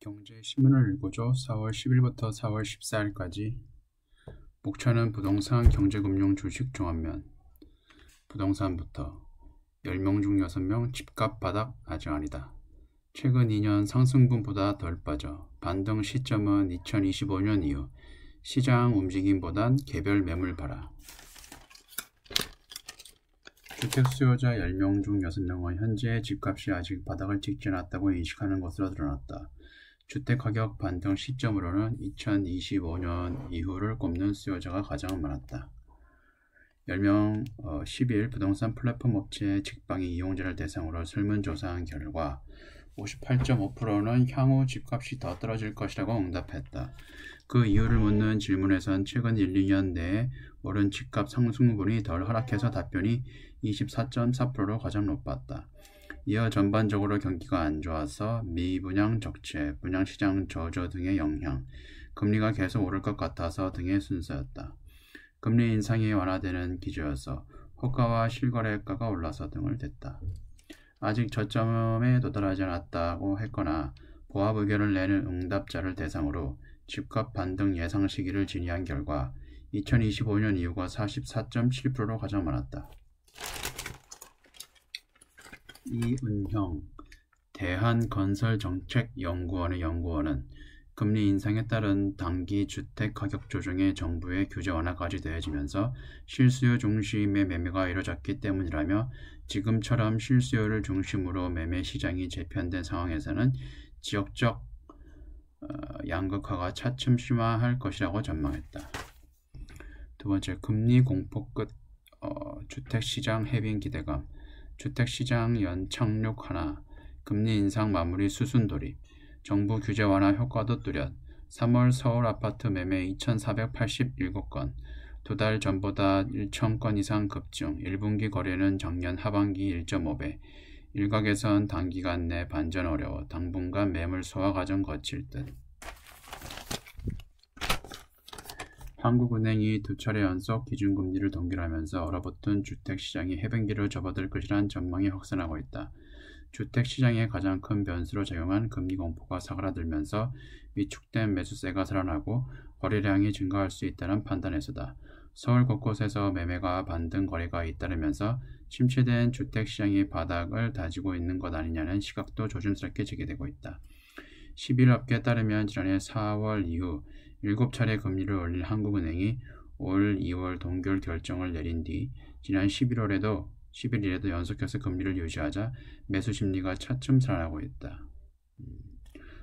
경제 신문을 읽어줘. 4월 10일부터 4월 14일까지. 목차는 부동산, 경제금융, 주식 종합면. 부동산부터 10명 중 6명 집값 바닥 아직 아니다. 최근 2년 상승분보다 덜 빠져. 반등 시점은 2025년 이후. 시장 움직임보단 개별 매물 봐라. 주택 수요자 10명 중 6명은 현재 집값이 아직 바닥을 찍지 않았다고 인식하는 것으로 드러났다. 주택가격 반등 시점으로는 2025년 이후를 꼽는 수요자가 가장 많았다. 10명 10일 부동산 플랫폼 업체 직방이 이용자를 대상으로 설문조사한 결과 58.5%는 향후 집값이 더 떨어질 것이라고 응답했다. 그 이유를 묻는 질문에선 최근 1, 2년 내에 오른 집값 상승분이 덜 하락해서 답변이 24.4%로 가장 높았다. 이어 전반적으로 경기가 안 좋아서 미분양 적체, 분양시장 저조 등의 영향, 금리가 계속 오를 것 같아서 등의 순서였다. 금리 인상이 완화되는 기조여서 호가와 실거래가가 올라서 등을 댔다. 아직 저점에 도달하지 않았다고 했거나 보합 의견을 내는 응답자를 대상으로 집값 반등 예상 시기를 진의한 결과 2025년 이후가 44.7%로 가장 많았다. 이은형 대한건설정책연구원의 연구원은 금리 인상에 따른 단기 주택 가격 조정에 정부의 규제 완화까지 더해지면서 실수요 중심의 매매가 이뤄졌기 때문이라며 지금처럼 실수요를 중심으로 매매 시장이 재편된 상황에서는 지역적 양극화가 차츰 심화할 것이라고 전망했다. 두 번째, 금리 공포 끝 주택시장 해빙 기대감. 주택시장 연착륙 하나, 금리 인상 마무리 수순 돌입, 정부 규제 완화 효과도 뚜렷. 3월 서울 아파트 매매 2,487건, 두 달 전보다 1,000건 이상 급증, 1분기 거래는 작년 하반기 1.5배. 일각에선 단기간 내 반전 어려워 당분간 매물 소화 과정 거칠 듯. 한국은행이 두 차례 연속 기준금리를 동결하면서 얼어붙은 주택시장이 해변기를 접어들 것이란 전망이 확산하고 있다. 주택시장의 가장 큰 변수로 작용한 금리 공포가 사그라들면서 위축된 매수세가 살아나고 거래량이 증가할 수 있다는 판단에서다. 서울 곳곳에서 매매가 반등 거래가 잇따르면서 침체된 주택시장의 바닥을 다지고 있는 것 아니냐는 시각도 조심스럽게 제기되고 있다. 11일 업계에 따르면 지난해 4월 이후 7차례 금리를 올린 한국은행이 올 2월 동결 결정을 내린 뒤 지난 11일에도 연속해서 금리를 유지하자 매수 심리가 차츰 살아나고 있다.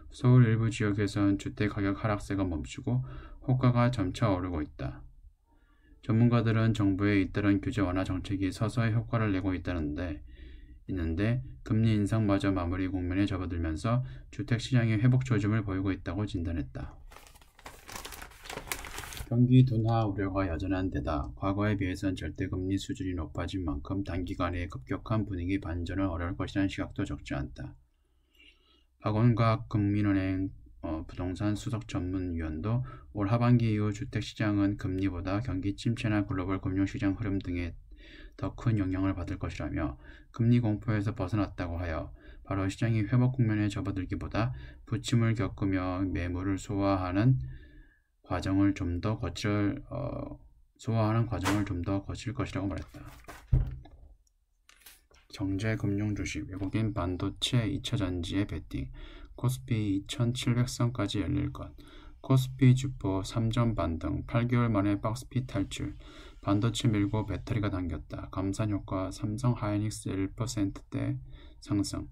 서울 일부 지역에선 주택가격 하락세가 멈추고 호가가 점차 오르고 있다. 전문가들은 정부의 잇따른 규제 완화 정책이 서서히 효과를 내고 있는데 금리 인상마저 마무리 국면에 접어들면서 주택시장의 회복 조짐을 보이고 있다고 진단했다. 경기 둔화 우려가 여전한 데다 과거에 비해선 절대금리 수준이 높아진 만큼 단기간에 급격한 분위기 반전은 어려울 것이라는 시각도 적지 않다. 박원각 국민은행 부동산 수석 전문위원도 올 하반기 이후 주택시장은 금리보다 경기 침체나 글로벌 금융시장 흐름 등에 더 큰 영향을 받을 것이라며 금리 공포에서 벗어났다고 하여 바로 시장이 회복 국면에 접어들기보다 부침을 겪으며 매물을 소화하는 과정을 좀 더 거칠 것이라고 말했다. 경제 금융 주식, 외국인 반도체 2차전지에 베팅, 코스피 2700선까지 열릴 것, 코스피 주포 3점 반등, 8개월 만에 박스피 탈출, 반도체 밀고 배터리가 당겼다. 감산 효과, 삼성 하이닉스 1%대 상승,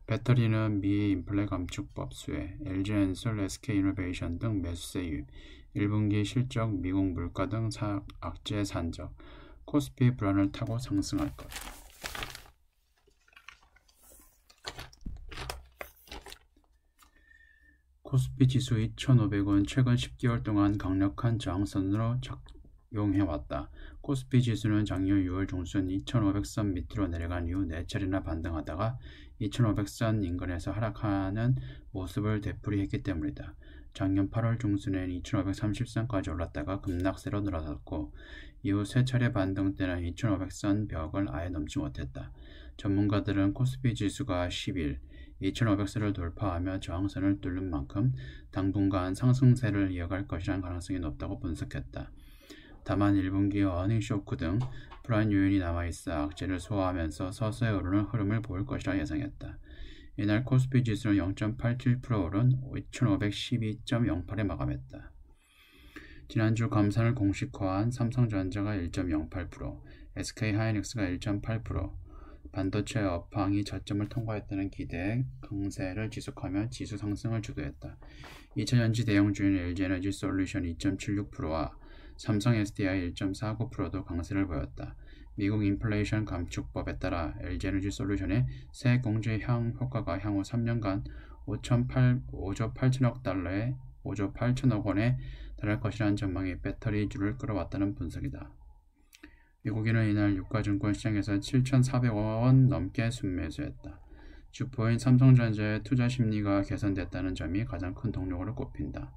배터리는 미 인플레 감축법 수혜, LG엔솔, SK이노베이션 등 매수세 유입, 1분기 실적, 미국 물가 등 악재 산적, 코스피 불안을 타고 상승할 것. 코스피 지수 2,500원 최근 10개월 동안 강력한 저항선으로 작용해왔다. 코스피 지수는 작년 6월 중순 2,500선 밑으로 내려간 이후 4차례나 반등하다가 2,500선 인근에서 하락하는 모습을 되풀이했기 때문이다. 작년 8월 중순엔 2,530선까지 올랐다가 급락세로 늘어섰고 이후 3차례 반등 때는 2,500선 벽을 아예 넘지 못했다. 전문가들은 코스피 지수가 10일 2500세를 돌파하며 저항선을 뚫는 만큼 당분간 상승세를 이어갈 것이라는 가능성이 높다고 분석했다. 다만 1분기 어닝 쇼크 등 불안 요인이 남아있어 악재를 소화하면서 서서히 오르는 흐름을 보일 것이라 예상했다. 이날 코스피 지수는 0.87% 오른 2512.08에 마감했다. 지난주 감산을 공식화한 삼성전자가 1.08%, SK하이닉스가 1.8%, 반도체 업황이 저점을 통과했다는 기대에 강세를 지속하며 지수 상승을 주도했다. 2차전지 대형주인 LG에너지 솔루션 2.76%와 삼성 SDI 1.49%도 강세를 보였다. 미국 인플레이션 감축법에 따라 LG에너지 솔루션의 새 공제 효과가 향후 3년간 5조 8천억 원에 달할 것이라는 전망이 배터리주를 끌어왔다는 분석이다. 미국인은 이날 유가증권 시장에서 7,400억 원 넘게 순매수했다. 주포인 삼성전자의 투자 심리가 개선됐다는 점이 가장 큰 동력으로 꼽힌다.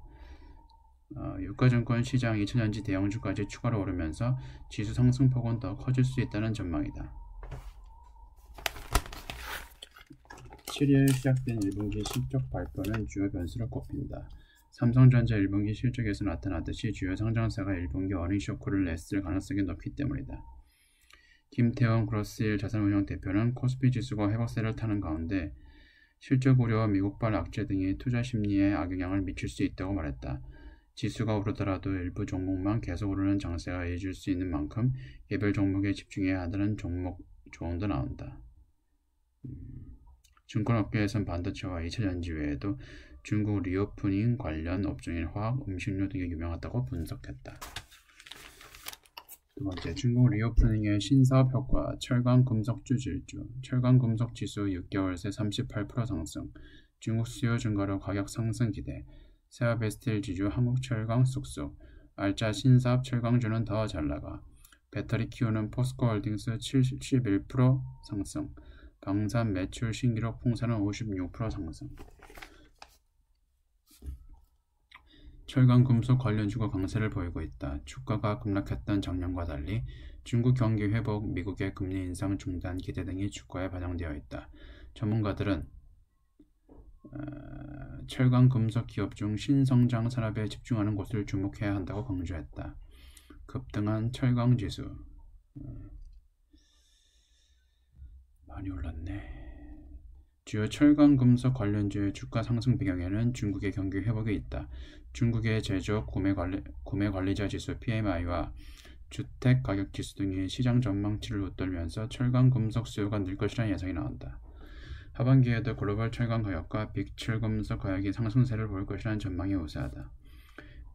유가증권 시장 2차전지 대형주까지 추가로 오르면서 지수 상승폭은 더 커질 수 있다는 전망이다. 7일 시작된 1분기 실적 발표는 주요 변수로 꼽힌다. 삼성전자 1분기 실적에서 나타났듯이 주요 상장사가 1분기 어닝 쇼크를 냈을 가능성이 높기 때문이다. 김태원 그로스힐 자산운용 대표는 코스피 지수가 회복세를 타는 가운데 실적 우려와 미국발 악재 등이 투자 심리에 악영향을 미칠 수 있다고 말했다. 지수가 오르더라도 일부 종목만 계속 오르는 장세가 이어질 수 있는 만큼 개별 종목에 집중해야 한다는 조언도 나온다. 증권업계에선 반도체와 2차전지 외에도 중국 리오프닝 관련 업종인 화학, 음식료 등이 유명하다고 분석했다. 두 번째, 중국 리오프닝의 신사업 효과, 철강금속주 질주, 철강금속 지수 6개월 새 38% 상승, 중국 수요 증가로 가격 상승 기대, 세아베스틸 지주 한국철강 쑥쑥, 알짜 신사업 철강주는 더 잘나가, 배터리 키우는 포스코홀딩스 71% 상승, 방산 매출 신기록 풍사는 56% 상승. 철강금속 관련주가 강세를 보이고 있다. 주가가 급락했던 작년과 달리 중국 경기 회복, 미국의 금리 인상 중단 기대 등이 주가에 반영되어 있다. 전문가들은 철강금속 기업 중 신성장 산업에 집중하는 곳을 주목해야 한다고 강조했다. 급등한 철강지수 많이 올랐네. 주요 철강금속 관련주의 주가 상승 배경에는 중국의 경기 회복이 있다. 중국의 제조업 구매관리자 지수 PMI와 주택 가격 지수 등이 시장 전망치를 웃돌면서 철강금속 수요가 늘 것이라는 예상이 나온다. 하반기에도 글로벌 철강 가격과 빅철금속 가격이 상승세를 보일 것이라는 전망이 우세하다.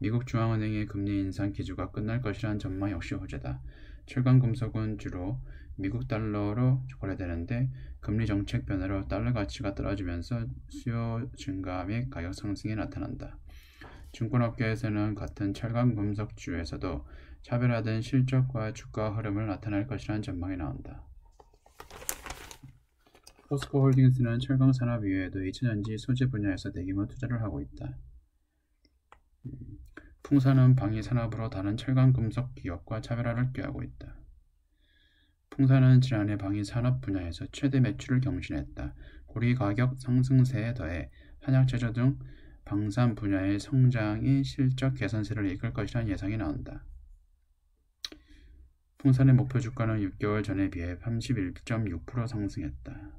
미국 중앙은행의 금리 인상 기조가 끝날 것이라는 전망 역시 호재다. 철강금속은 주로 미국 달러로 거래되는데 금리 정책 변화로 달러 가치가 떨어지면서 수요 증가 및 가격 상승이 나타난다. 증권업계에서는 같은 철강금속주에서도 차별화된 실적과 주가 흐름을 나타낼 것이라는 전망이 나온다. 포스코홀딩스는 철강산업 이외에도 2차전지 소재 분야에서 대규모 투자를 하고 있다. 풍사는 방위 산업으로 다른 철강금속 기업과 차별화를 꾀하고 있다. 풍사는 지난해 방위 산업 분야에서 최대 매출을 경신했다. 고리 가격 상승세에 더해 한약제조 등 방산 분야의 성장이 실적 개선세를 이끌 것이라는 예상이 나온다. 풍산의 목표 주가는 6개월 전에 비해 31.6% 상승했다.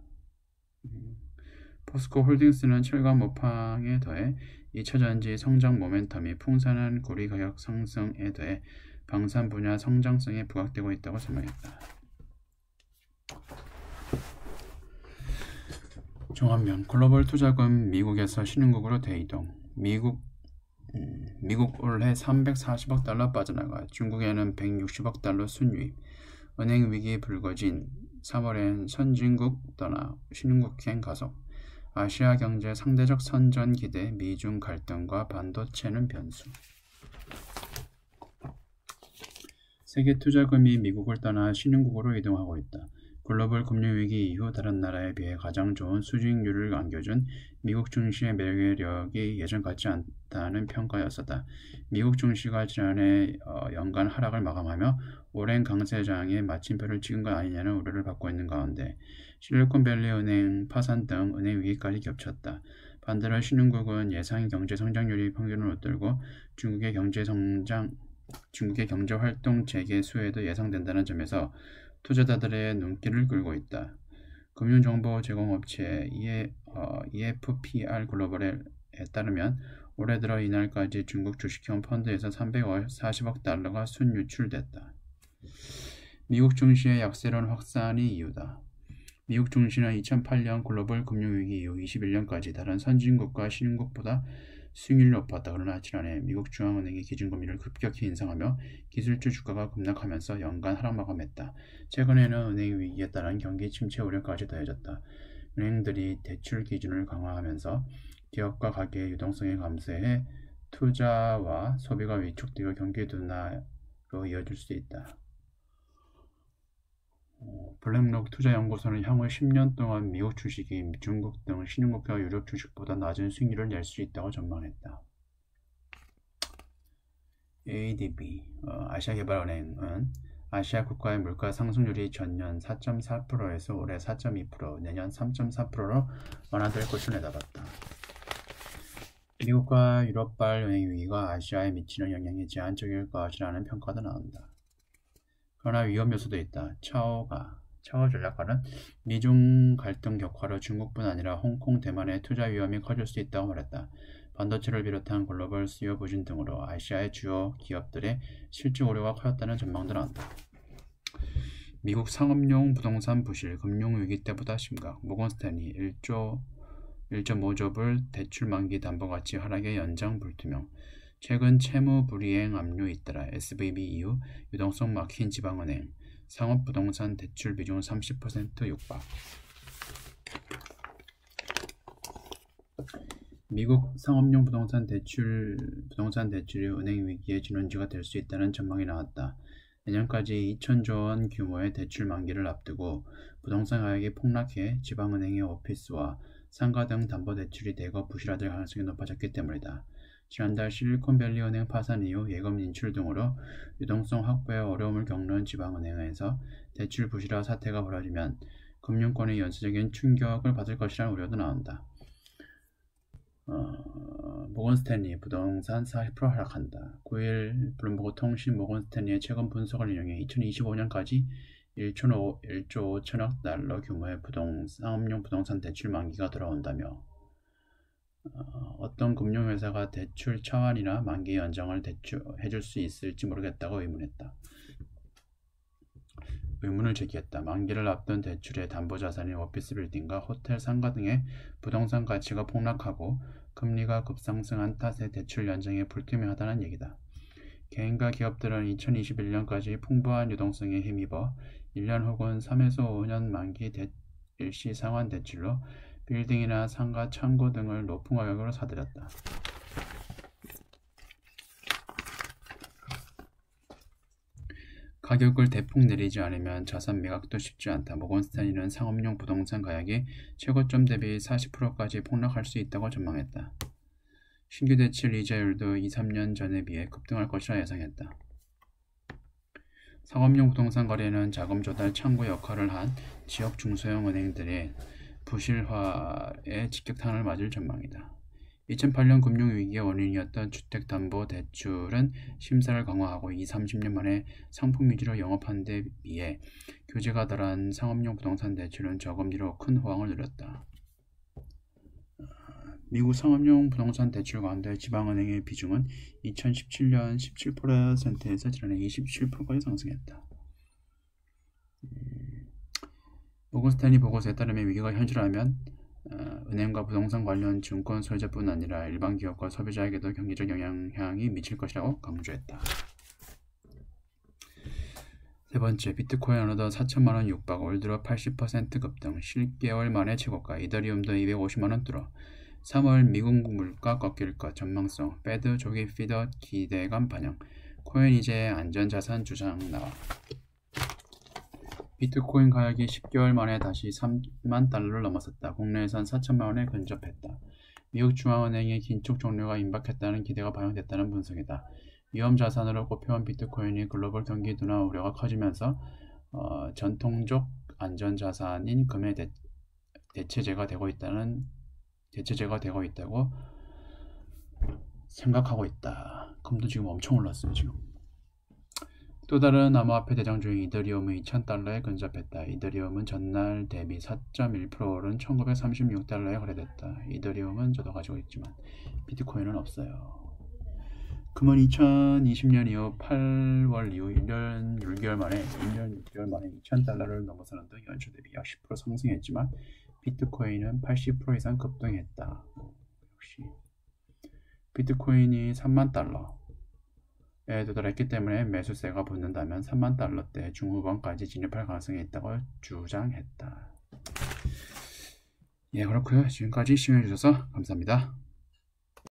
포스코홀딩스는 철강 모팡에 더해 2차전지 성장 모멘텀이 풍산한 고리 가격 상승에 더해 방산 분야 성장성에 부각되고 있다고 설명했다. 종합면 글로벌 투자금 미국에서 신흥국으로 대이동. 미국 올해 340억 달러 빠져나가 중국에는 160억 달러 순유입. 은행 위기 불거진 3월엔 선진국 떠나 신흥국행 가속. 아시아 경제 상대적 선전 기대, 미중 갈등과 반도체는 변수. 세계 투자금이 미국을 떠나 신흥국으로 이동하고 있다. 글로벌 금융위기 이후 다른 나라에 비해 가장 좋은 수익률을 안겨준 미국 증시의 매력이 예전 같지 않다는 평가였었다. 미국 증시가 지난해 연간 하락을 마감하며 오랜 강세장에 마침표를 찍은 것 아니냐는 우려를 받고 있는 가운데 실리콘밸리 은행 파산 등 은행 위기까지 겹쳤다. 반대로 신흥국은 예상 경제 성장률이 평균을 웃돌고 중국의 경제활동 재개 수혜도 예상된다는 점에서 투자자들의 눈길을 끌고 있다. 금융정보 제공업체 EFPR 글로벌에 따르면 올해 들어 이날까지 중국 주식형 펀드에서 340억 달러가 순유출됐다. 미국 증시의 약세론 확산이 이유다. 미국 증시는 2008년 글로벌 금융위기 이후 21년까지 다른 선진국과 신흥국보다 수익률이 높았다. 그러나 지난해 미국 중앙은행이 기준금리를 급격히 인상하며 기술주 주가가 급락하면서 연간 하락 마감했다. 최근에는 은행 위기에 따른 경기 침체 우려까지 더해졌다. 은행들이 대출 기준을 강화하면서 기업과 가계의 유동성이 감소해 투자와 소비가 위축되고 경기 둔화로 이어질 수 있다. 블랙록 투자연구소는 향후 10년 동안 미국 주식이 중국 등 신흥국과 유럽 주식보다 낮은 수익률을 낼 수 있다고 전망했다. ADB 아시아개발은행은 아시아 국가의 물가 상승률이 전년 4.4%에서 올해 4.2%, 내년 3.4%로 완화될 것을 내다봤다. 미국과 유럽발 은행 위기가 아시아에 미치는 영향이 제한적일 것이라는 평가도 나온다. 그러나 위험 요소도 있다. 차오 전략가는 미중 갈등 격화로 중국뿐 아니라 홍콩, 대만의 투자 위험이 커질 수 있다고 말했다. 반도체를 비롯한 글로벌 수요 부진 등으로 아시아의 주요 기업들의 실적 우려가 커졌다는 전망도 나온다. 미국 상업용 부동산 부실, 금융위기 때보다 심각. 모건스탠리 1.5조 불 대출 만기 담보가치 하락의 연장 불투명. 최근 채무 불이행 압류 잇따라 SVB 이후 유동성 막힌 지방은행, 상업부동산 대출 비중 30% 육박. 미국 상업용 부동산 대출이 은행 위기의 진원지가 될 수 있다는 전망이 나왔다. 내년까지 2,000조 원 규모의 대출 만기를 앞두고 부동산 가격이 폭락해 지방은행의 오피스와 상가 등 담보대출이 대거 부실화될 가능성이 높아졌기 때문이다. 지난달 실리콘밸리 은행 파산 이후 예금 인출 등으로 유동성 확보에 어려움을 겪는 지방은행에서 대출 부실화 사태가 벌어지면 금융권의 연쇄적인 충격을 받을 것이라는 우려도 나온다. 모건스탠리 부동산 40% 하락한다. 9일 블룸버그 통신 모건스탠리의 최근 분석을 인용해 2025년까지 1조 5천억 달러 규모의 상업용 부동산 대출 만기가 돌아온다며 어떤 금융회사가 대출 차환이나 만기 연장을 해줄 수 있을지 모르겠다고 의문을 제기했다. 만기를 앞둔 대출의 담보자산인 오피스 빌딩과 호텔, 상가 등의 부동산 가치가 폭락하고 금리가 급상승한 탓에 대출 연장이 불투명하다는 얘기다. 개인과 기업들은 2021년까지 풍부한 유동성에 힘입어 1년 혹은 3에서 5년 만기 일시 상환 대출로 빌딩이나 상가, 창고 등을 높은 가격으로 사들였다. 가격을 대폭 내리지 않으면 자산 매각도 쉽지 않다. 모건스탠리는 상업용 부동산 가격이 최고점 대비 40%까지 폭락할 수 있다고 전망했다. 신규 대출 이자율도 2-3년 전에 비해 급등할 것이라 예상했다. 상업용 부동산 거래는 자금 조달 창구 역할을 한 지역 중소형 은행들의 부실화에 직격탄을 맞을 전망이다. 2008년 금융위기의 원인이었던 주택담보대출은 심사를 강화하고 20-30년 만에 상품 위주로 영업한 데 비해 규제가 덜한 상업용 부동산 대출은 저금리로 큰 호황을 누렸다. 미국 상업용 부동산 대출 가운데 지방은행의 비중은 2017년 17%에서 지난해 27%까지 상승했다. 모건스탠리 보고서에 따르면 위기가 현실화하면 은행과 부동산 관련 증권 소유자뿐 아니라 일반 기업과 소비자에게도 경제적 영향이 미칠 것이라고 강조했다. 세 번째, 비트코인 어느덧 4천만원 육박, 올 들어 80% 급등, 10개월 만에 최고가, 이더리움도 250만원 뚫어, 3월 미국 물가 꺾일 것, 전망성, 페드 조기 피더 기대감 반영, 코인 이제 안전자산 주장 나와. 비트코인 가격이 10개월 만에 다시 3만 달러를 넘어섰다. 국내에선 4천만 원에 근접했다. 미국 중앙은행의 긴축 종료가 임박했다는 기대가 반영됐다는 분석이다. 위험 자산으로 꼽혀온 비트코인이 글로벌 경기 둔화 우려가 커지면서 전통적 안전 자산인 금의 대체제가 되고 있다고 생각하고 있다. 금도 지금 엄청 올랐어요. 지금. 또 다른 암호화폐 대장주인 이더리움은 2,000달러에 근접했다. 이더리움은 전날 대비 4.1% 오른 1,936달러에 거래됐다. 이더리움은 저도 가지고 있지만 비트코인은 없어요. 금은 2020년 이후 8월 이후 1년 6개월 만에 2,000달러를 넘어서는 등 연초 대비 약 10% 상승했지만 비트코인은 80% 이상 급등했다. 역시 비트코인이 3만 달러에 도달했기 때문에 매수세가 붙는다면 3만 달러대 중후반까지 진입할 가능성이 있다고 주장했다. 예, 그렇고요. 지금까지 시청해주셔서 감사합니다.